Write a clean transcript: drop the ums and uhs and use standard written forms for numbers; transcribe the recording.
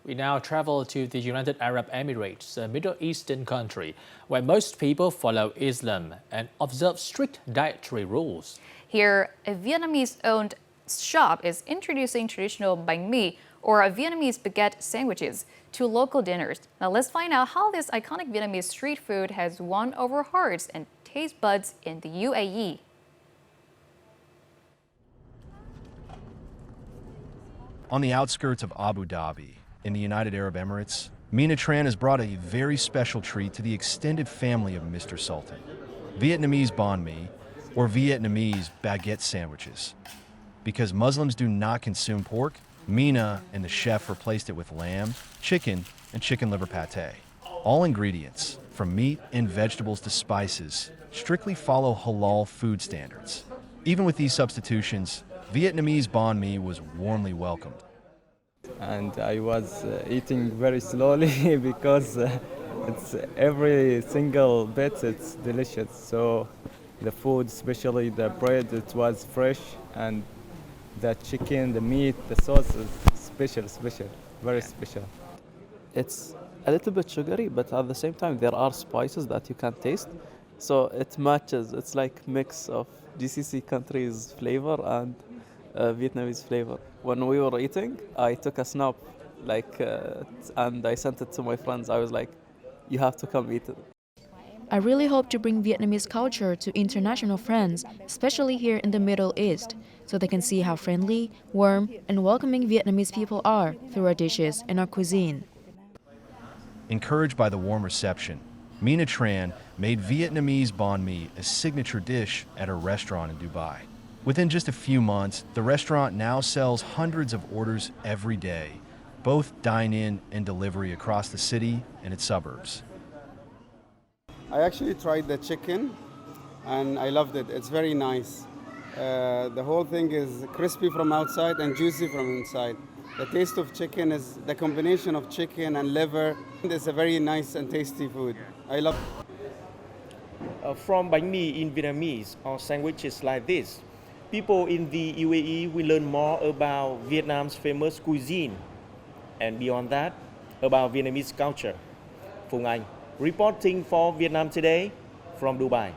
We now travel to the United Arab Emirates, a Middle Eastern country where most people follow Islam and observe strict dietary rules. Here, a Vietnamese-owned shop is introducing traditional banh or Vietnamese baguette sandwiches to local dinners. Now let's find out how this iconic Vietnamese street food has won over hearts and taste buds in the UAE. On the outskirts of Abu Dhabi, in the United Arab Emirates, Mina Tran has brought a very special treat to the extended family of Mr. Sultan, Vietnamese banh mi, or Vietnamese baguette sandwiches. Because Muslims do not consume pork, Mina and the chef replaced it with lamb, chicken, and chicken liver pâté. All ingredients, from meat and vegetables to spices, strictly follow halal food standards. Even with these substitutions, Vietnamese banh mi was warmly welcomed. And I was eating very slowly because it's every single bit, it's delicious. So the food, especially the bread, it was fresh, and the chicken, the meat, the sauce is special, very special. It's a little bit sugary, but at the same time there are spices that you can taste. So it matches, it's like mix of GCC countries flavor and Vietnamese flavor. When we were eating, I took a snap, and I sent it to my friends. I was like, you have to come eat it. I really hope to bring Vietnamese culture to international friends, especially here in the Middle East, so they can see how friendly, warm, and welcoming Vietnamese people are through our dishes and our cuisine. Encouraged by the warm reception, Mina Tran made Vietnamese banh mi a signature dish at her restaurant in Dubai. Within just a few months, the restaurant now sells hundreds of orders every day, both dine-in and delivery across the city and its suburbs. I actually tried the chicken and I loved it. It's very nice. The whole thing is crispy from outside and juicy from inside. The taste of chicken is the combination of chicken and liver. It's a very nice and tasty food. I love it. From banh mi in Vietnamese or sandwiches like this, people in the UAE will learn more about Vietnam's famous cuisine and beyond that, about Vietnamese culture. Phùng Anh, reporting for Vietnam Today from Dubai.